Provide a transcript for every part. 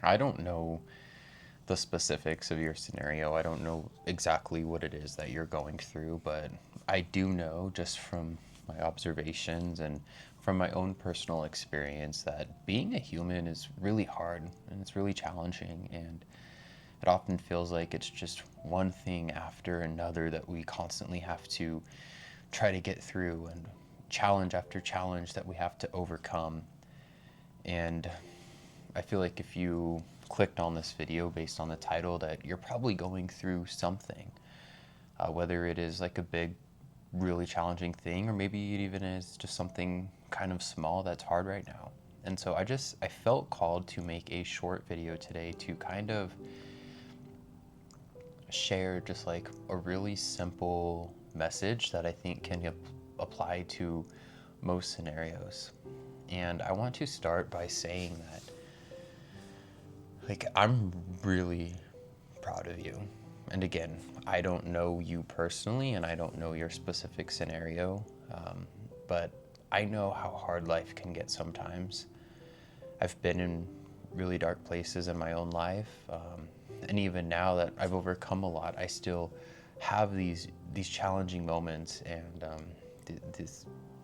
I don't know the specifics of your scenario. I don't know exactly what it is that you're going through, but I do know just from my observations and from my own personal experience that being a human is really hard and it's really challenging, and it often feels like it's just one thing after another that we constantly have to try to get through, and challenge after challenge that we have to overcome. And I feel like if you clicked on this video based on the title, that you're probably going through something, whether it is like a big, really challenging thing, or maybe it even is just something kind of small that's hard right now. And so I felt called to make a short video today to kind of share just like a really simple message that I think can apply to most scenarios. And I want to start by saying that, like, I'm really proud of you. And again, I don't know you personally and I don't know your specific scenario, but I know how hard life can get sometimes. I've been in really dark places in my own life, and even now that I've overcome a lot, I still have these challenging moments, and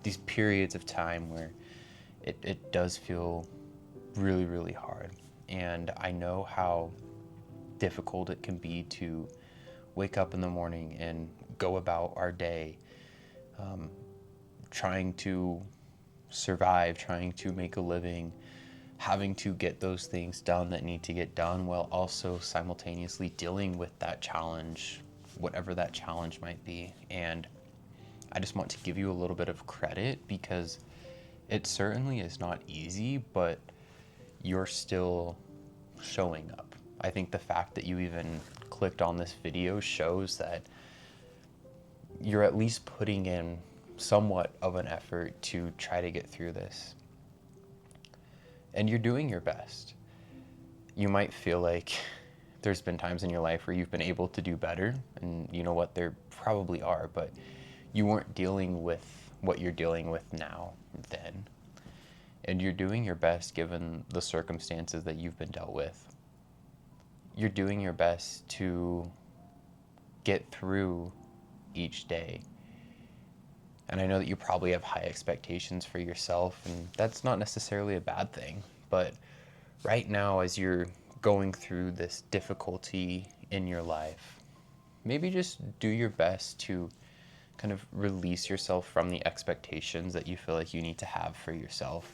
these periods of time where it does feel really, really hard. And I know how difficult it can be to wake up in the morning and go about our day, trying to survive, trying to make a living, having to get those things done that need to get done while also simultaneously dealing with that challenge, whatever that challenge might be. And I just want to give you a little bit of credit because it certainly is not easy, but you're still showing up. I think the fact that you even clicked on this video shows that you're at least putting in somewhat of an effort to try to get through this. And you're doing your best. You might feel like there's been times in your life where you've been able to do better, and you know what, there probably are, but you weren't dealing with what you're dealing with now then. And you're doing your best given the circumstances that you've been dealt with. You're doing your best to get through each day. And I know that you probably have high expectations for yourself, and that's not necessarily a bad thing. But right now, as you're going through this difficulty in your life, maybe just do your best to kind of release yourself from the expectations that you feel like you need to have for yourself.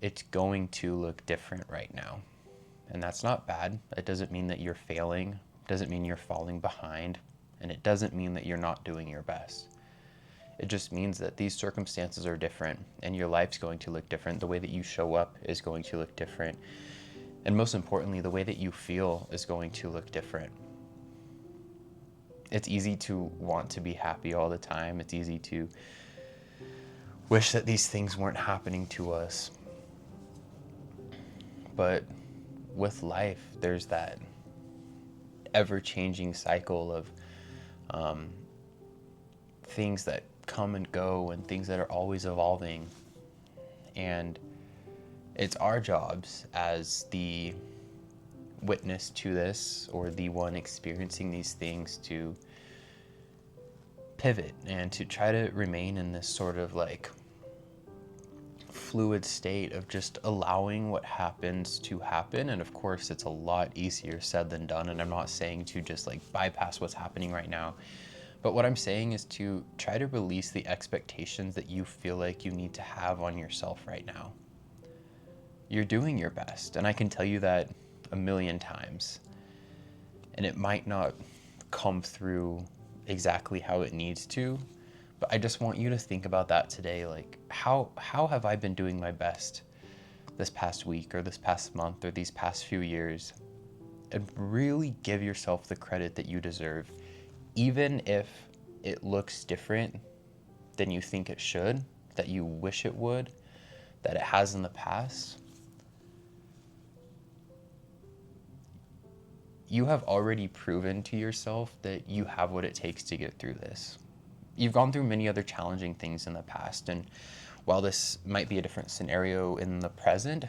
It's going to look different right now. And that's not bad. It doesn't mean that you're failing, it doesn't mean you're falling behind, and it doesn't mean that you're not doing your best. It just means that these circumstances are different and your life's going to look different. The way that you show up is going to look different. And most importantly, the way that you feel is going to look different. It's easy to want to be happy all the time. It's easy to wish that these things weren't happening to us. But with life, there's that ever-changing cycle of things that come and go and things that are always evolving. And it's our jobs as the witness to this, or the one experiencing these things, to pivot and to try to remain in this sort of like fluid state of just allowing what happens to happen. And of course, it's a lot easier said than done. And I'm not saying to just like bypass what's happening right now. But what I'm saying is to try to release the expectations that you feel like you need to have on yourself right now. You're doing your best, and I can tell you that a million times. And it might not come through exactly how it needs to, but I just want you to think about that today. Like, how have I been doing my best this past week or this past month or these past few years? And really give yourself the credit that you deserve, even if it looks different than you think it should, that you wish it would, that it has in the past. You have already proven to yourself that you have what it takes to get through this. You've gone through many other challenging things in the past, and while this might be a different scenario in the present,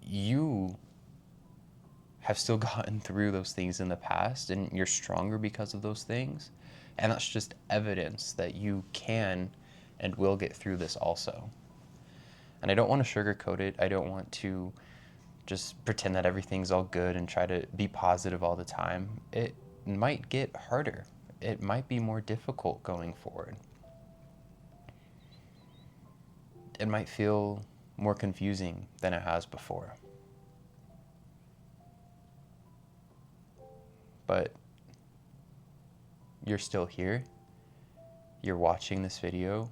you have still gotten through those things in the past, and you're stronger because of those things. And that's just evidence that you can and will get through this also. And I don't want to sugarcoat it. I don't want to just pretend that everything's all good and try to be positive all the time. It might get harder. It might be more difficult going forward. It might feel more confusing than it has before. But you're still here. You're watching this video.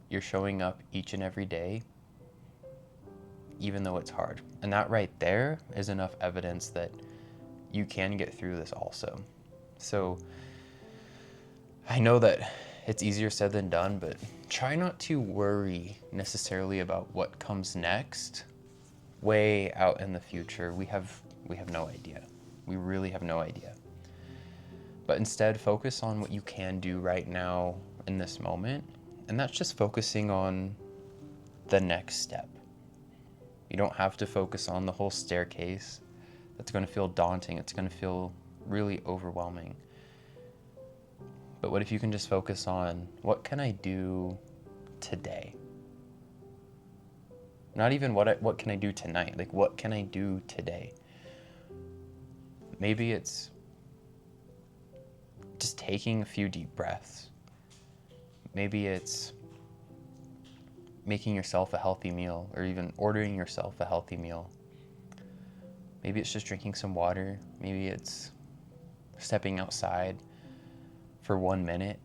You're showing up each and every day, even though it's hard. And that right there is enough evidence that you can get through this also. So I know that it's easier said than done, but try not to worry necessarily about what comes next way out in the future. We have no idea. We really have no idea. But instead, focus on what you can do right now in this moment. And that's just focusing on the next step. You don't have to focus on the whole staircase. That's going to feel daunting. It's going to feel really overwhelming. But what if you can just focus on, what can I do today? Not even what can I do tonight? Like, what can I do today? Maybe it's just taking a few deep breaths. Maybe it's making yourself a healthy meal, or even ordering yourself a healthy meal. Maybe it's just drinking some water. Maybe it's stepping outside for 1 minute.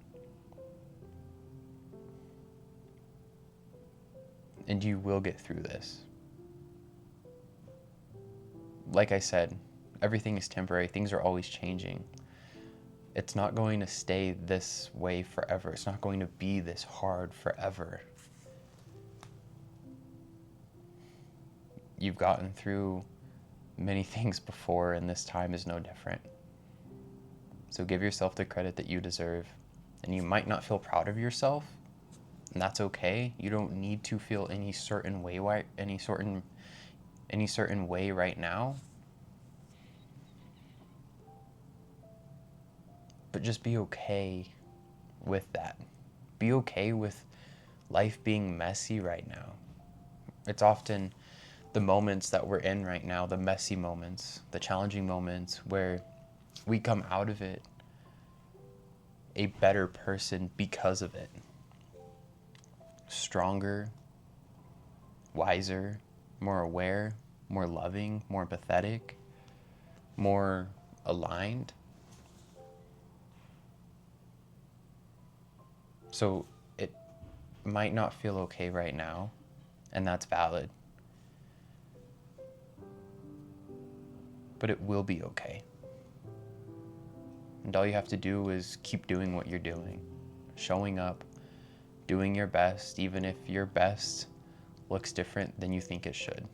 And you will get through this. Like I said, everything is temporary. Things are always changing. It's not going to stay this way forever. It's not going to be this hard forever. You've gotten through many things before, and this time is no different. So give yourself the credit that you deserve. And you might not feel proud of yourself, and that's okay. You don't need to feel any certain way right now. But just be okay with that. Be okay with life being messy right now. It's often the moments that we're in right now, the messy moments, the challenging moments, where we come out of it a better person because of it. Stronger, wiser, more aware, more loving, more empathetic, more aligned. So it might not feel okay right now, and that's valid. But it will be okay. And all you have to do is keep doing what you're doing, showing up, doing your best, even if your best looks different than you think it should.